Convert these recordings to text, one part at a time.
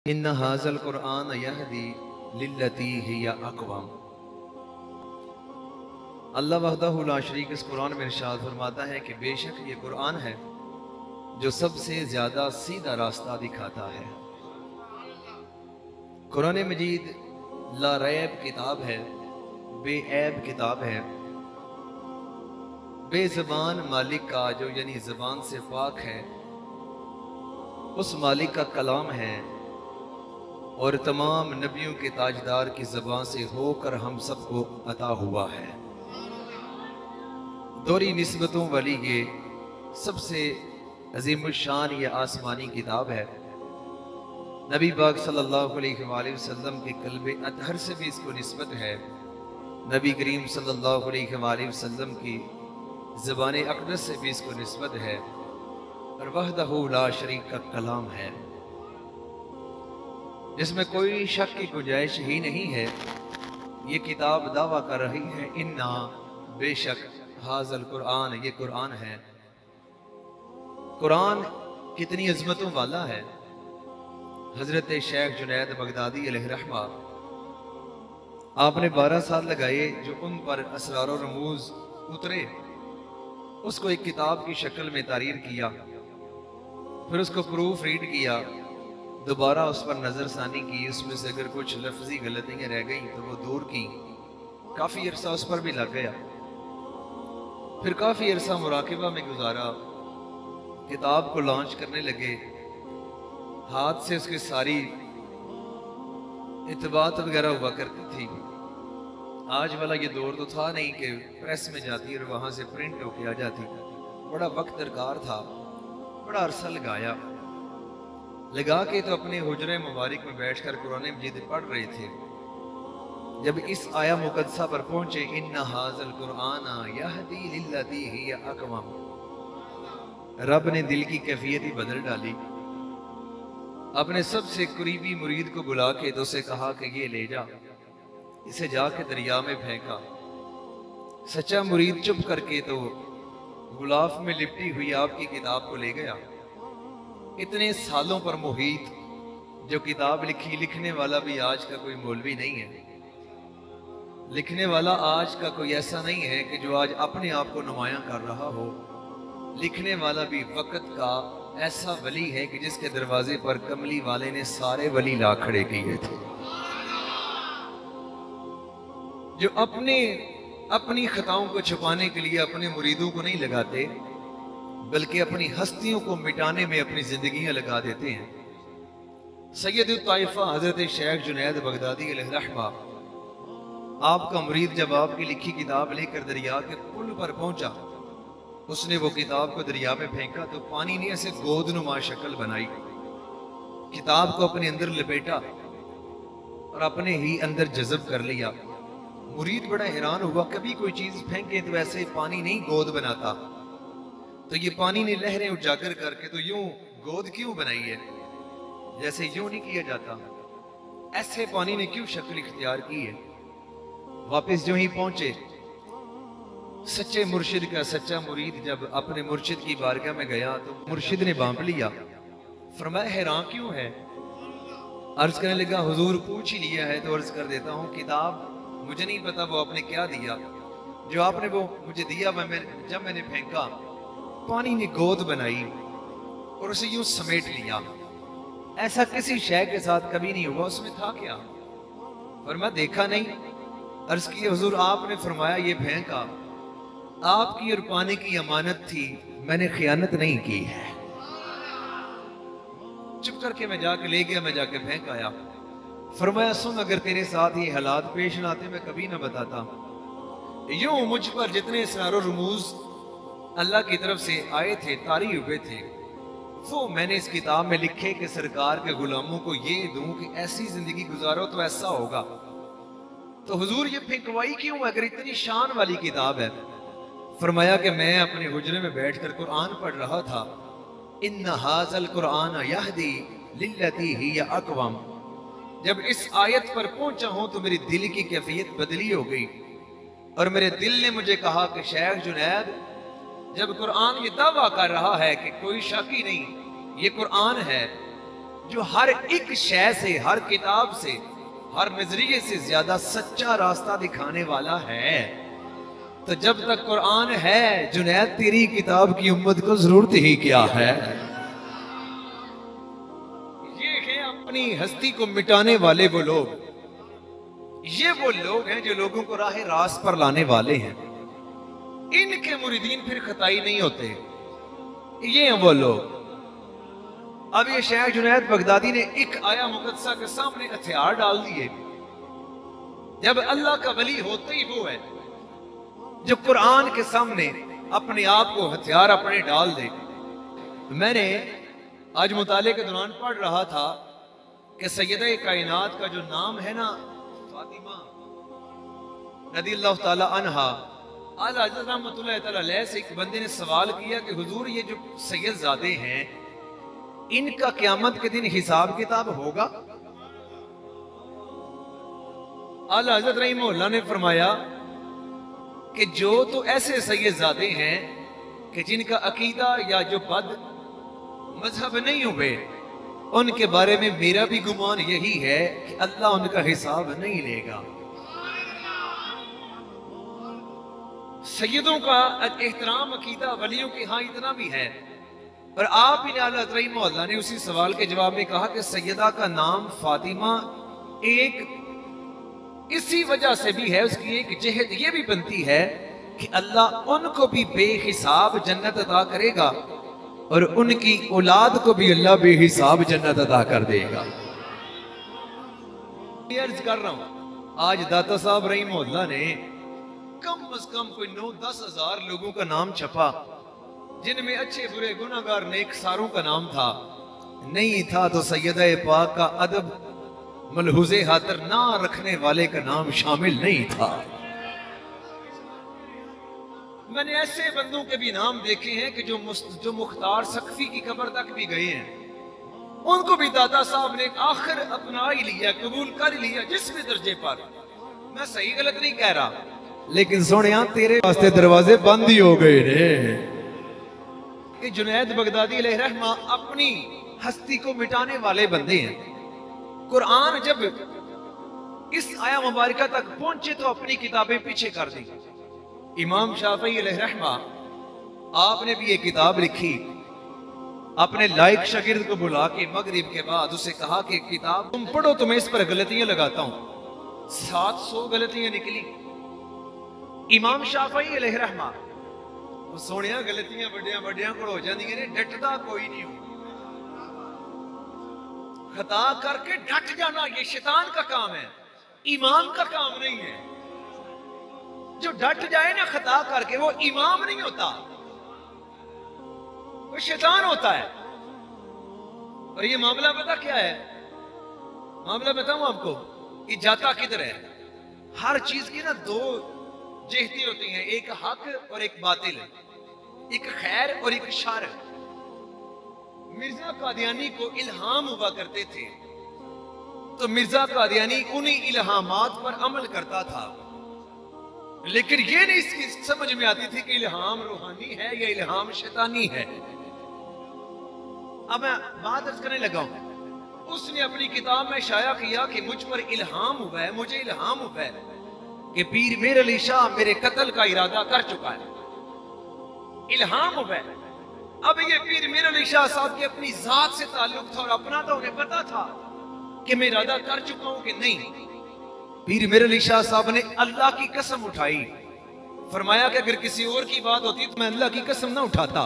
इन्ना हाज़ल कुरआन यहदी लिल्लती हिया अक़वम। अल्लाह वहदहु ला शरीक इस कुरान में इरशाद फरमाता है कि बेशक ये कुरान है जो सबसे ज्यादा सीधा रास्ता दिखाता है। कुरान मजीद ला रैब किताब है, बेऐब किताब है, बेज़बान मालिक का जो यानी ज़बान से पाक है उस मालिक का कलाम है और तमाम नबियों के ताजदार की ज़बान से होकर हम सबको अता हुआ है। दोहरी निस्बतों वाली ये सबसे अजीम शान ये आसमानी किताब है। नबी पाक सल्लल्लाहु अलैहि वसल्लम के कल्बे अतहर से भी इसको निस्बत है। नबी करीम सल्लल्लाहु अलैहि वसल्लम की ज़बान अक़दस से भी इसको निस्बत है और वहदहु ला शरीक का कलाम है जिसमें कोई शक की गुंजाइश ही नहीं है। ये किताब दावा कर रही है इन्ना बेशक हाज़ल कुरान, ये कुरान है। कुरान कितनी अजमतों वाला है। हजरत शेख जुनैद बगदादी अलैहिर्रहमा आपने 12 साल लगाए जो उन पर असरार और रमूज उतरे, उसको एक किताब की शक्ल में तारीर किया, फिर उसको प्रूफ रीड किया, दोबारा उस पर नज़रसानी की, उसमें से अगर कुछ लफ्जी गलतियाँ रह गई तो वो दूर की। काफ़ी अरसा उस पर भी लग गया, फिर काफ़ी अरसा मुराकिबा में गुजारा, किताब को लॉन्च करने लगे, हाथ से उसकी सारी इत्बात वगैरह हुआ करती थी। आज वाला ये दौर तो था नहीं कि प्रेस में जाती और वहाँ से प्रिंट होके आ जाती। बड़ा वक्त दरकार था, बड़ा अरसा लगा के तो अपने हुजरे मुबारक में बैठकर कुरान मजीद पढ़ रहे थे। जब इस आया मुकद्दसा पर पहुंचे इन्ना हाज़ल कुरआन यहदी लिल्लती हिया अक़वम, रब ने दिल की कैफियत ही बदल डाली। अपने सबसे करीबी मुरीद को बुला के तो उसे कहा कि ये ले जा, इसे जाके दरिया में फेंका। सच्चा मुरीद चुप करके तो गुलाफ में लिपटी हुई आपकी किताब को ले गया। इतने सालों पर मुहीत जो किताब लिखी, लिखने वाला भी आज का कोई मौलवी नहीं है, लिखने वाला आज का कोई ऐसा नहीं है कि जो आज अपने आप को नुमायां कर रहा हो। लिखने वाला भी वक्त का ऐसा वली है कि जिसके दरवाजे पर कमली वाले ने सारे वली ला खड़े किए थे, जो अपनी खताओं को छुपाने के लिए अपने मुरीदों को नहीं लगाते बल्कि अपनी हस्तियों को मिटाने में अपनी जिंदगियां लगा देते हैं। सैयद ताइफा हजरत शेख जुनैद बगदादी अलैहिर्रहमा आपका मुरीद जब आपकी लिखी किताब लेकर दरिया के पुल पर पहुंचा, उसने वो किताब को दरिया में फेंका तो पानी ने ऐसे गोदनुमा शक्ल बनाई, किताब को अपने अंदर लपेटा और अपने ही अंदर जज़ब कर लिया। मुरीद बड़ा हैरान हुआ, कभी कोई चीज फेंके तो ऐसे पानी नहीं गोद बनाता, तो ये पानी ने लहरें उजागर करके तो यूं गोद क्यों बनाई है, जैसे यूं नहीं किया जाता, ऐसे पानी ने क्यों शक्ल इख्तियार की है। वापस जो ही पहुंचे, सच्चे मुर्शिद का सच्चा मुरीद जब अपने मुर्शिद की बारगाह में गया तो मुर्शिद ने बांप लिया, फरमाया हैरान क्यों है। अर्ज करने लगा हुजूर पूछ ही लिया है तो अर्ज कर देता हूँ, किताब मुझे नहीं पता वो आपने क्या दिया, जो आपने वो मुझे दिया जब मैंने फेंका पानी ने गोद बनाई और उसे यूं समेट लिया। ऐसा किसी शय के साथ कभी नहीं हुआ, उसमें था क्या। और मैं देखा नहीं। अर्ज किया हुजूर आपने फरमाया ये फेंका, आपकी और पानी की अमानत थी, मैंने खियानत नहीं की है। चुप करके मैं जाके ले गया, मैं जाके फेंक आया। फरमाया सुन, अगर तेरे साथ ये हालात पेश न आते मैं कभी ना बताता। यूं मुझ पर जितने इसरार रमूज अल्लाह की तरफ से आए थे, तारी हुए थे, वो मैंने इस किताब में लिखे कि सरकार के गुलामों को ये दूं कि ऐसी जिंदगी गुजारो तो ऐसा होगा। तो हुजूर ये फेंकवाई क्यों अगर इतनी शान वाली किताब है। फरमाया कि मैं अपने हुजरे में बैठकर कुरान पढ़ रहा था, इन्ना हाज़ल कुरान यहदी लिल्लती हिया अक़वम। जब इस आयत पर पहुंचा हूं तो मेरी दिल की कैफियत बदली हो गई और मेरे दिल ने मुझे कहा कि शेख जुनैद, जब कुरान ये दावा कर रहा है कि कोई शक ही नहीं ये कुरान है, जो हर एक शय से, हर किताब से, हर नजरिए से ज्यादा सच्चा रास्ता दिखाने वाला है। तो जब तक कुरान है जुनैद, तेरी किताब की उम्मत को जरूरत ही क्या है। ये है अपनी हस्ती को मिटाने वाले वो लोग, ये वो लोग हैं जो लोगों को राह रास्त पर लाने वाले हैं। इनके मुरीदीन फिर खताई नहीं होते, ये हैं वो लोग। अब ये शेख जुनैद बगदादी ने एक आया मुकद्दसा के सामने हथियार डाल दिए। जब अल्लाह का वली होते ही वो है जो कुरान के सामने अपने आप को हथियार अपने डाल दे। मैंने आज मुताले के दौरान पढ़ रहा था कि सैयदा कायनात का जो नाम है ना, फातिमा रज़ियल्लाहु ताला अन्हा, आला हज़रत रहमतुल्लाहि तआला अलैह से एक बंदे ने सवाल किया कि हुजूर ये जो सैयदजादे हैं इनका क़यामत के दिन हिसाब किताब होगा? आला हज़रत रहमतुल्लाह ने फरमाया कि जो तो ऐसे सैयदजादे हैं कि जिनका अकीदा या जो बद मजहब नहीं हुए, उनके बारे में मेरा भी गुमान यही है कि अल्लाह उनका हिसाब नहीं लेगा। सैयदों का एहतराम अकीदा वलियों के यहाँ इतना भी है। और आप ही आला हज़रत रहमतुल्लाह ने उसी सवाल के जवाब में कहा कि सैयदा का नाम फातिमा एक इसी वजह से भी है, उसकी एक जहद ये भी बनती है कि अल्लाह उनको भी बेहिसाब जन्नत अता करेगा और उनकी औलाद को भी अल्लाह बेहिसाब जन्नत अता कर देगा। अर्ज कर रहा हूं, आज दाता साहब रहमतुल्लाह ने कम से कम कोई 9-10 हज़ार लोगों का नाम छपा, जिनमें अच्छे बुरे गुनाहगार नेकसारों का नाम था। नहीं था तो सैयदा पाक का अदब मलहूज़े हातर ना रखने वाले का नाम शामिल नहीं था। मैंने ऐसे बंदों के भी नाम देखे हैं कि जो मुख्तार सख्फी की कब्र तक भी गए हैं, उनको भी दादा साहब ने आखिर अपना ही लिया, कबूल कर लिया जिस भी दर्जे पर। मैं सही गलत नहीं कह रहा, लेकिन सोनिया तेरे वास्ते दरवाजे बंद ही हो गए रे। कि जुनैद बगदादी अलैहिर्रहमा अपनी हस्ती को मिटाने वाले बंदे हैं। कुरान जब इस आया मुबारका तक पहुंचे तो अपनी किताबें पीछे कर दी। इमाम शाफई अलैहिर्रहमा आपने भी एक किताब लिखी, अपने लायक शागिर्द को बुला के मगरिब के बाद उसे कहा कि किताब तुम पढ़ो तो मैं इस पर गलतियां लगाता हूं। 700 गलतियां निकली। इमाम शाफई अलैहिर्रहमा सोनिया गलतियां बड़िया बड़िया को हो जाती ने, डटदा कोई नहीं हो। खता करके डट जाना ये शैतान का काम है, इमाम का काम नहीं है। जो डट जाए ना खता करके वो इमाम नहीं होता, वो शैतान होता है। और ये मामला पता क्या है? मामला बताऊं आपको, ये जाता किधर है? हर चीज की ना दो जिहती होती हैं, एक हक और एक बातिल, एक खैर और एक शर। मिर्जा कादियानी को इल्हाम हुआ करते थे तो मिर्जा कादियानी उन्हीं इल्हामात पर अमल करता था, लेकिन ये नहीं इसकी समझ में आती थी कि इल्हाम रूहानी है या इल्हाम शैतानी है। अब मैं बात अर्ज करने लगा हूं। उसने अपनी किताब में शाया किया कि मुझ पर इल्हाम हुआ है, मुझे इल्हाम हुआ है कि पीर मेर अली शाह मेरे कत्ल का इरादा कर चुका है। इल्हाम हुआ है। अब ये पीर मेर अली शाह साहब की अपनी जात से ताल्लुक था और अपना तो उन्हें पता था कि मैं इरादा कर चुका हूं कि नहीं। पीर मेर अली शाह साहब ने अल्लाह की कसम उठाई, फरमाया कि अगर किसी और की बात होती तो मैं अल्लाह की कसम ना उठाता।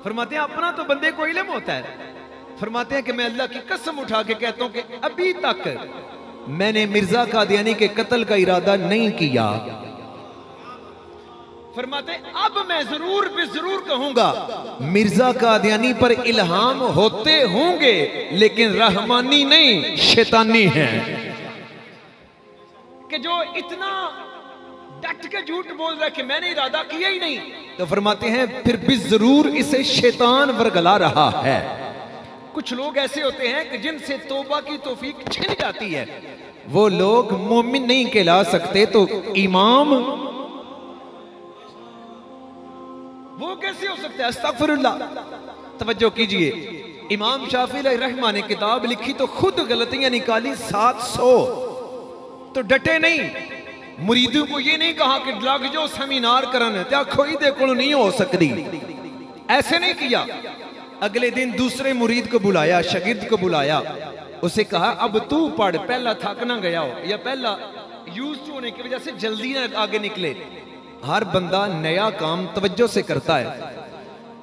फरमाते हैं अपना तो बंदे को इल्म होता है। फरमाते हैं कि मैं अल्लाह की कसम उठा के कहता हूं कि अभी तक मैंने मिर्जा कादियानी के कत्ल का इरादा नहीं किया। फरमाते अब मैं जरूर भी जरूर कहूंगा मिर्जा कादियानी पर इल्हाम होते होंगे, लेकिन रहमानी नहीं शैतानी है। कि जो इतना डट के झूठ बोल रहा है कि मैंने इरादा किया ही नहीं, तो फरमाते हैं फिर भी जरूर इसे शैतान वरगला रहा है। कुछ लोग ऐसे होते हैं कि जिनसे तौबा की तौफीक छिन जाती है, वो लोग मोमिन नहीं कहला सकते, तो इमाम वो कैसे हो सकता है? अस्तगफिरुल्लाह। तवज्जो कीजिए, इमाम शाफी रहमा ने किताब लिखी तो खुद गलतियां निकाली 700। तो डटे नहीं, मुरीदों को ये नहीं कहा कि लग जो सेमिनार करन त्या कोई दे कोल नहीं हो सकती, ऐसे नहीं किया। अगले दिन दूसरे मुरीद को बुलाया, शागिर्द को बुलाया, उसे कहा अब तू पढ़, पहला थक ना गया हो या पहला यूज होने की वजह से जल्दी ना आगे निकले। हर बंदा नया काम तवज्जो से करता है।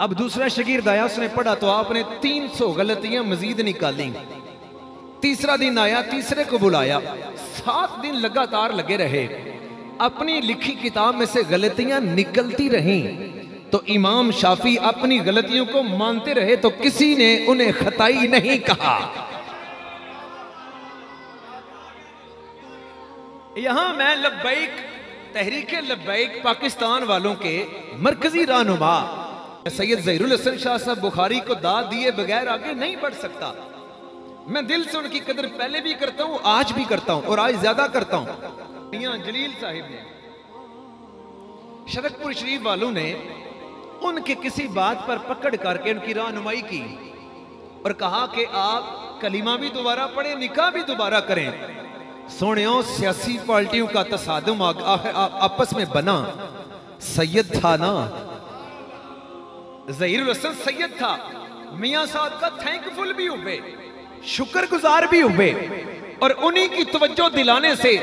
अब दूसरा शागिर्द आया, उसने पढ़ा तो आपने 300 गलतियां मजीद निकाली। तीसरा दिन आया, तीसरे को बुलाया, 7 दिन लगातार लगे रहे, अपनी लिखी किताब में से गलतियां निकलती रहीं। तो इमाम शाफी अपनी गलतियों को मानते रहे तो किसी ने उन्हें खताई नहीं कहा। यहां मैं लब्बैक तहरीके लब्बैक पाकिस्तान वालों के मरकजी रहनुमा सैयद ज़हीरुल हसन शाह साहब बुखारी को दाद दिए बगैर आगे नहीं बढ़ सकता। मैं दिल से उनकी कदर पहले भी करता हूं, आज भी करता हूं और आज ज्यादा करता हूं। मियां जलील साहिब ने, शरकपुर शरीफ वालों ने उनके किसी बात पर पकड़ करके उनकी रहनुमाई की और कहा कि आप कलीमा भी दोबारा पढ़े, निकाह भी दोबारा करें। सोनियो, सियासी पार्टियों का तसादुम आपस में बना। सैयद था ना, ज़हीरुल हसन सैयद था, मियां साहब का थैंकफुल भी हुए, शुक्रगुजार भी हुए और उन्हीं की तवज्जो दिलाने से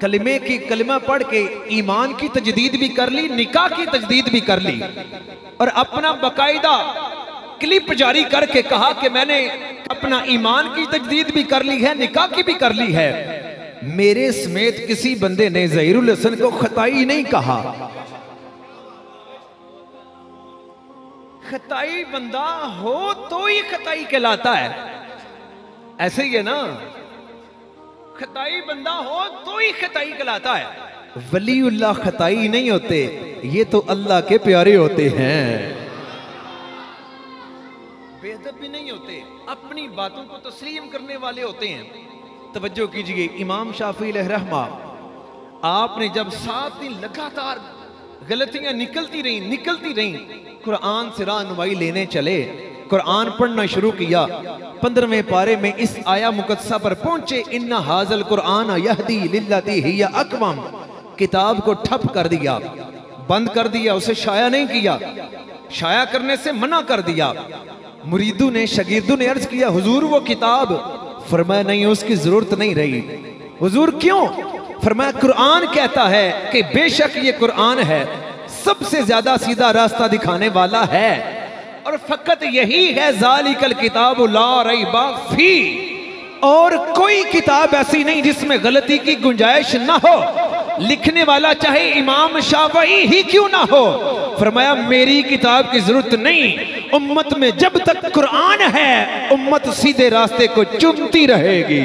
कलिमा पढ़ के ईमान की तजदीद भी कर ली, निकाह की तजदीद भी कर ली और अपना बकायदा क्लिप जारी करके कहा कि मैंने अपना ईमान की तजदीद भी कर ली है, निकाह की भी कर ली है। मेरे समेत किसी बंदे ने ज़हीरुल हसन को खताई नहीं कहा। खताई बंदा हो तो ही खताई कहलाता है, ऐसे ही है ना, खताई बंदा हो तो ही खताई कहलाता है। वलीउल्लाह खताई नहीं होते, ये तो अल्लाह के प्यारे होते हैं, बेअदब भी नहीं होते, अपनी बातों को तस्लीम करने वाले होते हैं। तवज्जो कीजिए, इमाम शाफी रहमा आपने जब 7 दिन लगातार गलतियां निकलती रहीं, कुरान से रहनुमाई लेने चले, कुरान पढ़ना शुरू किया। 15वें पारे में इस आया मुकद्दसा पर पहुंचे, इन्ना हाज़ल कुरान यहदी लिल्लती हिया अक़वम। किताब को ठप कर दिया, बंद कर दिया, उसे शाया नहीं किया, शाया करने से मना कर दिया। मुरीदों ने, शागिर्दों ने अर्ज किया, हुजूर वो किताब? फरमाया नहीं, उसकी जरूरत नहीं रही। हुजूर क्यों? फरमाया कुरान कहता है कि बेशक ये कुरान है, सबसे ज्यादा सीधा रास्ता दिखाने वाला है और फकत यही है ज़ालिकल किताबु ला रैबा फी, और कोई किताब ऐसी नहीं जिसमें गलती की गुंजाइश ना हो, लिखने वाला चाहे इमाम शाफई ही क्यों ना हो। फरमाया मेरी किताब की जरूरत नहीं, उम्मत में जब तक कुरान है उम्मत सीधे रास्ते को चुनती रहेगी।